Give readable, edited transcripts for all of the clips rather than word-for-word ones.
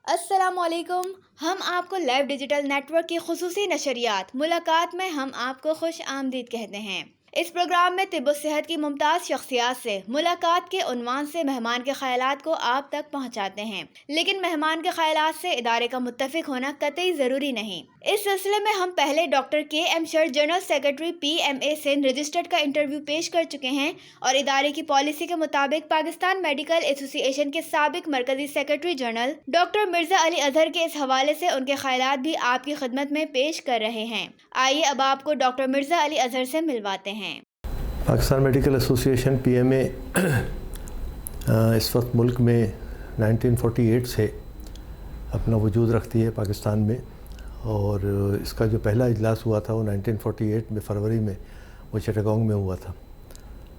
السلام علیکم. ہم آپ کو لائیو ڈیجیٹل نیٹ ورک کی خصوصی نشریات ملاقات میں ہم آپ کو خوش آمدید کہتے ہیں. اس پروگرام میں طب و صحت کی ممتاز شخصیات سے ملاقات کے عنوان سے مہمان کے خیالات کو آپ تک پہنچاتے ہیں، لیکن مہمان کے خیالات سے ادارے کا متفق ہونا قطعی ضروری نہیں. اس سلسلے میں ہم پہلے ڈاکٹر کے ایم شرٹ general secretary PMA Sindh registered کا انٹرویو پیش کر چکے ہیں اور ادارے کی پالیسی کے مطابق پاکستان میڈیکل ایسوسی ایشن کے سابق مرکزی سیکرٹری جنرل ڈاکٹر مرزا علی اظہر کے اس حوالے سے ان کے خیالات بھی آپ کی خدمت میں پیش کر رہے ہیں. آئیے اب آپ کو ڈاکٹر مرزا علی اظہر سے ملواتے ہیں. پاکستان میڈیکل ایسوسی ایشن PMA اس وقت ملک میں 1948 سے اپنا وجود رکھتی ہے پاکستان میں، اور اس کا جو پہلا اجلاس ہوا تھا وہ 1948 میں فروری میں وہ چٹاگانگ میں ہوا تھا،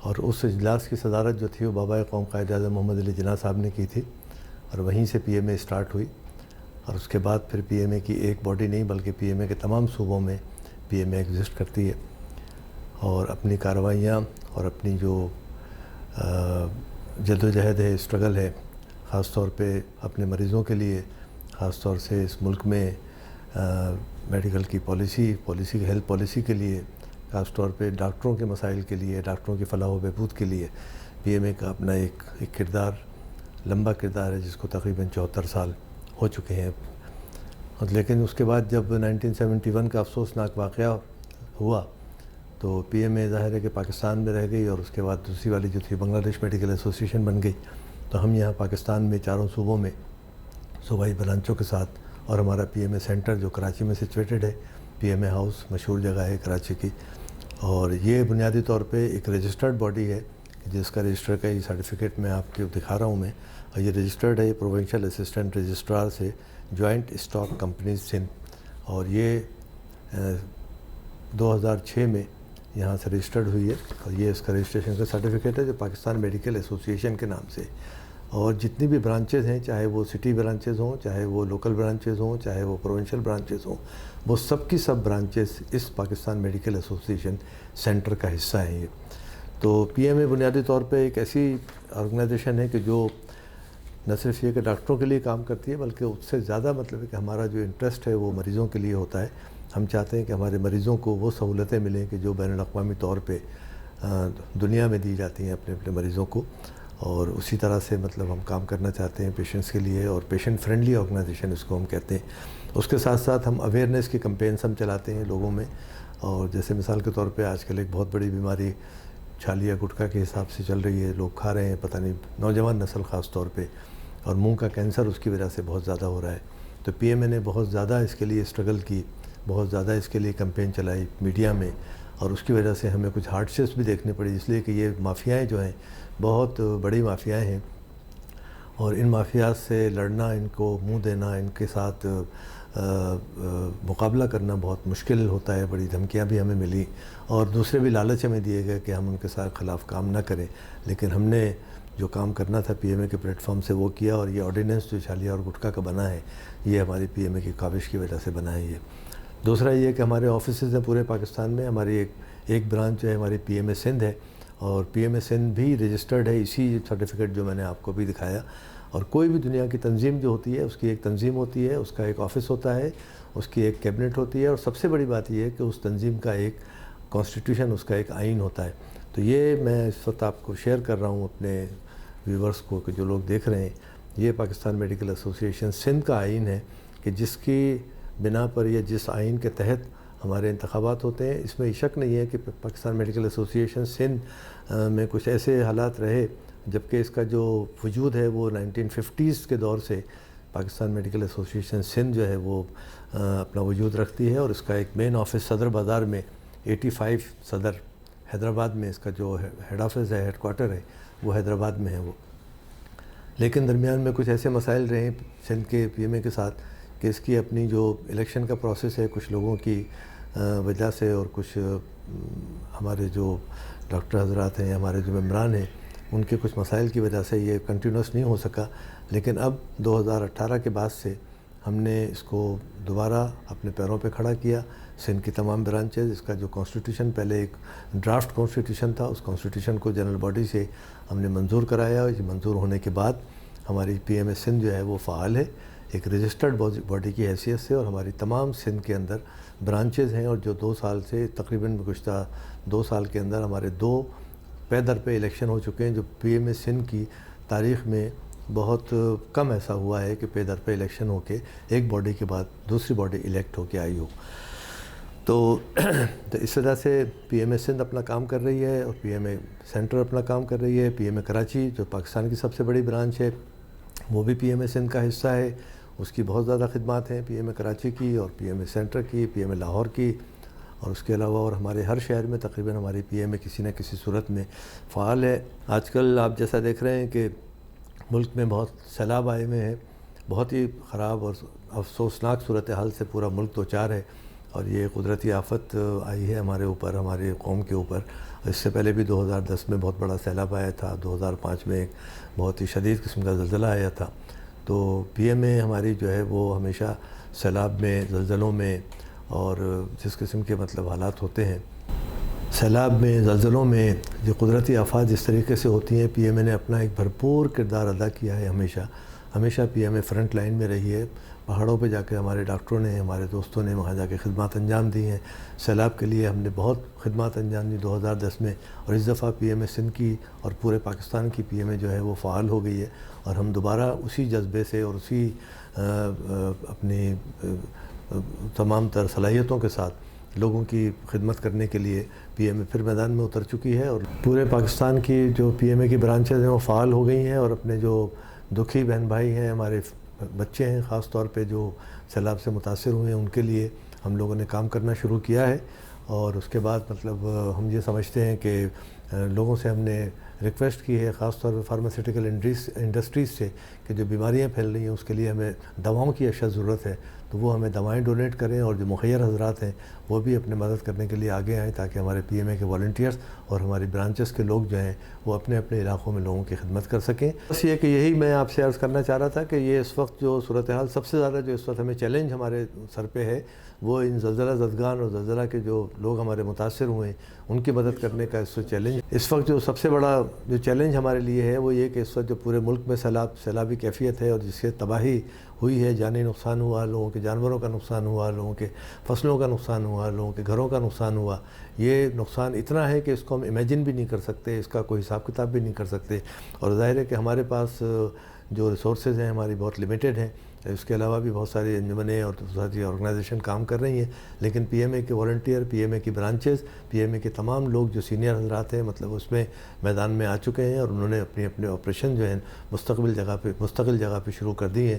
اور اس اجلاس کی صدارت جو تھی وہ بابائے قوم قائد اعظم محمد علی جناح صاحب نے کی تھی، اور وہیں سے PMA اسٹارٹ ہوئی. اور اس کے بعد پھر PMA کی ایک باڈی نہیں بلکہ PMA کے تمام صوبوں میں PMA ایگزسٹ کرتی ہے، اور اپنی کارروائیاں اور اپنی جو جد و جہد ہے، اسٹرگل ہے، خاص طور پہ اپنے مریضوں کے لیے، خاص طور سے اس ملک میں میڈیکل کی پالیسی ہیلتھ پالیسی کے لیے، خاص طور پہ ڈاکٹروں کے مسائل کے لیے، ڈاکٹروں کی فلاح و بہبود کے لیے PMA کا اپنا ایک کردار، لمبا کردار ہے، جس کو تقریباً 74 سال ہو چکے ہیں. لیکن اس کے بعد جب 1971 کا افسوسناک واقعہ ہوا تو PMA ظاہر ہے کہ پاکستان میں رہ گئی، اور اس کے بعد دوسری والی جو تھی بنگلہ دیش میڈیکل ایسوسی ایشن بن گئی. تو ہم یہاں پاکستان میں چاروں صوبوں میں صوبائی برانچوں کے ساتھ، اور ہمارا PMA سینٹر جو کراچی میں سچویٹڈ ہے، PMA ہاؤس مشہور جگہ ہے کراچی کی، اور یہ بنیادی طور پہ ایک رجسٹرڈ باڈی ہے جس کا رجسٹر کا یہ سرٹیفکیٹ میں آپ کو دکھا رہا ہوں میں، اور یہ رجسٹرڈ ہے، یہ پروونشل اسسٹنٹ رجسٹرار سے جوائنٹ اسٹاک کمپنیز سندھ، اور یہ 2006 میں یہاں سے رجسٹرڈ ہوئی ہے. اور یہ اس کا رجسٹریشن کا سرٹیفکیٹ ہے جو پاکستان میڈیکل ایسوسی ایشن کے نام سے. اور جتنی بھی برانچز ہیں، چاہے وہ سٹی برانچز ہوں، چاہے وہ لوکل برانچز ہوں، چاہے وہ پروونشل برانچز ہوں، وہ سب کی سب برانچز اس پاکستان میڈیکل ایسوسی ایشن سینٹر کا حصہ ہیں. یہ تو PMA بنیادی طور پہ ایک ایسی آرگنائزیشن ہے کہ جو نہ صرف یہ کہ ڈاکٹروں کے لیے کام کرتی ہے، بلکہ اس سے زیادہ مطلب ہے کہ ہمارا جو انٹرسٹ ہے وہ مریضوں کے لیے ہوتا ہے. ہم چاہتے ہیں کہ ہمارے مریضوں کو وہ سہولتیں ملیں کہ جو بین الاقوامی طور پہ دنیا میں دی جاتی ہیں اپنے اپنے مریضوں کو، اور اسی طرح سے مطلب ہم کام کرنا چاہتے ہیں پیشنٹس کے لیے، اور پیشنٹ فرینڈلی آرگنائزیشن اس کو ہم کہتے ہیں. اس کے ساتھ ساتھ ہم اویئرنیس کی کمپینس ہم چلاتے ہیں لوگوں میں، اور جیسے مثال کے طور پہ آج کل ایک بہت بڑی بیماری چھالیا گٹکا کے حساب سے چل رہی ہے، لوگ کھا رہے ہیں، پتہ نہیں نوجوان نسل خاص طور پہ، اور منہ کا کینسر اس کی وجہ سے بہت زیادہ ہو رہا ہے. تو PMA نے بہت زیادہ اس کے لیے اسٹرگل کی، بہت زیادہ اس کے لیے کمپین چلائی میڈیا میں، اور اس کی وجہ سے ہمیں کچھ ہارڈشپس بھی دیکھنی پڑی، اس لیے کہ یہ مافیائیں جو ہیں بہت بڑی مافیائیں ہیں، اور ان مافیات سے لڑنا، ان کو منہ دینا، ان کے ساتھ مقابلہ کرنا بہت مشکل ہوتا ہے. بڑی دھمکیاں بھی ہمیں ملی، اور دوسرے بھی لالچ ہمیں دیے گئے کہ ہم ان کے ساتھ خلاف کام نہ کریں. لیکن ہم نے جو کام کرنا تھا PMA کے پلیٹ فارم سے وہ کیا، اور یہ آرڈیننس جو چھالیا اور گٹکا کا بنا ہے یہ ہماری PMA کی کاوش کی وجہ سے بنا ہے. یہ دوسرا یہ کہ ہمارے آفیسز ہیں پورے پاکستان میں. ہماری ایک برانچ جو ہے ہماری PMA سندھ ہے، اور PMA سندھ بھی رجسٹرڈ ہے اسی سرٹیفکیٹ جو میں نے آپ کو بھی دکھایا. اور کوئی بھی دنیا کی تنظیم جو ہوتی ہے اس کی ایک تنظیم ہوتی ہے، اس کا ایک آفس ہوتا ہے، اس کی ایک کیبنٹ ہوتی ہے، اور سب سے بڑی بات یہ ہے کہ اس تنظیم کا ایک کانسٹیٹیوشن، اس کا ایک آئین ہوتا ہے. تو یہ میں اس وقت آپ کو شیئر کر رہا ہوں اپنے ویورز کو کہ جو لوگ دیکھ رہے ہیں، یہ پاکستان میڈیکل ایسوسی ایشن سندھ کا آئین ہے کہ جس کی بنا پر یا جس آئین کے تحت ہمارے انتخابات ہوتے ہیں. اس میں شک نہیں ہے کہ پاکستان میڈیکل ایسوسی ایشن سندھ میں کچھ ایسے حالات رہے جبکہ اس کا جو وجود ہے وہ 1950s کے دور سے پاکستان میڈیکل ایسوسی ایشن سندھ جو ہے وہ اپنا وجود رکھتی ہے، اور اس کا ایک مین آفس صدر بازار میں 85 صدر حیدرآباد میں اس کا جو ہیڈ آفس ہے، ہیڈ کوارٹر ہے، وہ حیدرآباد میں ہے وہ. لیکن درمیان میں کچھ ایسے مسائل رہے سندھ کے PMA کے ساتھ کہ اس کی اپنی جو الیکشن کا پروسیس ہے کچھ لوگوں کی وجہ سے، اور کچھ ہمارے جو ڈاکٹر حضرات ہیں، ہمارے جو ممبران ہیں، ان کے کچھ مسائل کی وجہ سے یہ کنٹینیوس نہیں ہو سکا. لیکن اب 2018 کے بعد سے ہم نے اس کو دوبارہ اپنے پیروں پہ کھڑا کیا. سندھ کی تمام برانچز، اس کا جو کانسٹیٹیوشن پہلے ایک ڈرافٹ کانسٹیٹیوشن تھا، اس کانسٹیٹیوشن کو جنرل باڈی سے ہم نے منظور کرایا. یہ منظور ہونے کے بعد ہماری PMA سندھ جو ہے وہ فعال ہے. ایک رجسٹرڈ باڈی کی حیثیت سے، اور ہماری تمام سندھ کے اندر برانچز ہیں، اور جو 2 سال سے تقریباً گزشتہ 2 سال کے اندر ہمارے 2 پے در پہ الیکشن ہو چکے ہیں، جو پی ایم اے سندھ کی تاریخ میں بہت کم ایسا ہوا ہے کہ پے در پہ الیکشن ہو کے ایک باڈی کے بعد دوسری باڈی الیکٹ ہو کے آئی ہو۔ تو اس وجہ سے پی ایم اے سندھ اپنا کام کر رہی ہے، اور پی ایم اے سینٹر اپنا کام کر رہی ہے۔ پی ایم اے کراچی جو پاکستان کی سب سے بڑی برانچ ہے، وہ بھی پی ایم اے سندھ کا حصہ ہے، اس کی بہت زیادہ خدمات ہیں، پی ایم اے کراچی کی اور پی ایم اے سینٹر کی، پی ایم اے لاہور کی، اور اس کے علاوہ اور ہمارے ہر شہر میں تقریباً ہماری پی ایم اے کسی نہ کسی صورت میں فعال ہے۔ آج کل آپ جیسا دیکھ رہے ہیں کہ ملک میں بہت سیلاب آئے ہوئے ہیں، بہت ہی خراب اور افسوسناک صورتحال سے پورا ملک دوچار ہے، اور یہ قدرتی آفت آئی ہے ہمارے اوپر، ہماری قوم کے اوپر۔ اس سے پہلے بھی 2010 میں بہت بڑا سیلاب آیا تھا، 2005 میں ایک بہت ہی شدید قسم کا زلزلہ آیا تھا۔ تو پی ایم اے ہماری جو ہے وہ ہمیشہ سیلاب میں، زلزلوں میں، اور جس قسم کے مطلب حالات ہوتے ہیں، سیلاب میں، زلزلوں میں، جو قدرتی آفات جس طریقے سے ہوتی ہیں، پی ایم اے نے اپنا ایک بھرپور کردار ادا کیا ہے۔ ہمیشہ پی ایم اے فرنٹ لائن میں رہی ہے۔ پہاڑوں پہ جا کے ہمارے ڈاکٹروں نے، ہمارے دوستوں نے وہاں جا کے خدمات انجام دی ہیں۔ سیلاب کے لیے ہم نے بہت خدمات انجام دی 2010 میں، اور اس دفعہ پی ایم اے سندھ کی اور پورے پاکستان کی پی ایم اے جو ہے وہ فعال ہو گئی ہے، اور ہم دوبارہ اسی جذبے سے اور اسی اپنی تمام تر صلاحیتوں کے ساتھ لوگوں کی خدمت کرنے کے لیے پی ایم اے پھر میدان میں اتر چکی ہے، اور پورے پاکستان کی جو پی ایم اے کی برانچز ہیں وہ فعال ہو گئی ہیں، اور اپنے جو دکھی بہن بھائی ہیں، ہمارے بچے ہیں خاص طور پہ جو سیلاب سے متاثر ہوئے ہیں، ان کے لیے ہم لوگوں نے کام کرنا شروع کیا ہے۔ اور اس کے بعد مطلب ہم یہ سمجھتے ہیں کہ لوگوں سے ہم نے ریکویسٹ کی ہے، خاص طور پہ فارماسیوٹیکل انڈسٹریز سے، کہ جو بیماریاں پھیل رہی ہیں اس کے لیے ہمیں دواؤں کی اشد ضرورت ہے، تو وہ ہمیں دوائیں ڈونیٹ کریں، اور جو مخیر حضرات ہیں وہ بھی اپنے مدد کرنے کے لیے آگے آئیں، تاکہ ہمارے پی ایم اے کے والنٹیئرز اور ہماری برانچز کے لوگ جو ہیں وہ اپنے اپنے علاقوں میں لوگوں کی خدمت کر سکیں۔ بس یہ کہ یہی میں آپ سے عرض کرنا چاہ رہا تھا کہ یہ اس وقت جو صورتحال سب سے زیادہ جو اس وقت ہمیں چیلنج ہمارے سر پہ ہے، وہ ان زلزلہ زدگان اور زلزلہ کے جو لوگ ہمارے متاثر ہوئے ہیں ان کی مدد کرنے کا اس وقت چیلنج۔ اس وقت جو سب سے بڑا جو چیلنج ہمارے لیے ہے وہ یہ کہ اس وقت جو پورے ملک میں سیلابی کیفیت ہے، اور جس سے تباہی ہوئی ہے، جانی نقصان ہوا، لوگوں کے جانوروں کا نقصان ہوا، لوگوں کے فصلوں کا نقصان ہوا، لوگوں کے گھروں کا نقصان ہوا، یہ نقصان اتنا ہے کہ اس کو ہم امیجن بھی نہیں کر سکتے، اس کا کوئی حساب کتاب بھی نہیں کر سکتے، اور ظاہر ہے کہ ہمارے پاس جو ریسورسز ہیں ہماری بہت لیمیٹڈ ہیں۔ اس کے علاوہ بھی بہت ساری انجمنیں اور دوسری آرگنائزیشن کام کر رہی ہیں، لیکن پی ایم اے کے والنٹیئر، پی ایم اے کی برانچز، پی ایم اے کے تمام لوگ جو سینئر حضرات ہیں مطلب اس میں میدان میں آ چکے ہیں، اور انہوں نے اپنے آپریشن جو ہیں مستقل جگہ پہ شروع کر دی ہیں،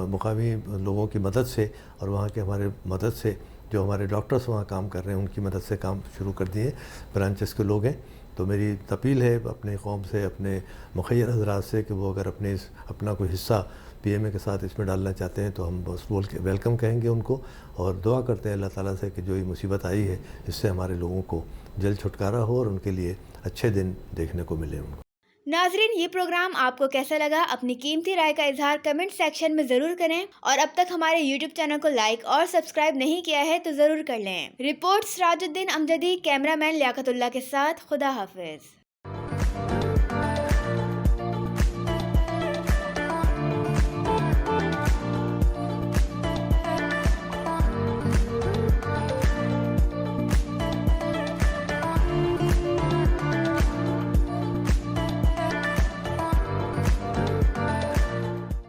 مقامی لوگوں کی مدد سے، اور وہاں کے ہمارے مدد سے، جو ہمارے ڈاکٹرز وہاں کام کر رہے ہیں ان کی مدد سے کام شروع کر دیے برانچز کے لوگ ہیں۔ تو میری اپیل ہے اپنے قوم سے، اپنے مخیر حضرات سے، کہ وہ اگر اپنا کوئی حصہ پی ایم اے کے ساتھ اس میں ڈالنا چاہتے ہیں تو ہم بس بول کے ویلکم کہیں گے ان کو، اور دعا کرتے ہیں اللہ تعالیٰ سے کہ جو یہ مصیبت آئی ہے اس سے ہمارے لوگوں کو جلد چھٹکارا ہو، اور ان کے لیے اچھے دن دیکھنے کو ملے ان کو۔ ناظرین، یہ پروگرام آپ کو کیسا لگا؟ اپنی قیمتی رائے کا اظہار کمنٹ سیکشن میں ضرور کریں، اور اب تک ہمارے یوٹیوب چینل کو لائک اور سبسکرائب نہیں کیا ہے تو ضرور کر لیں۔ رپورٹ سراج الدین امجدی، کیمرہ مین لیاقت اللہ کے ساتھ، خدا حافظ۔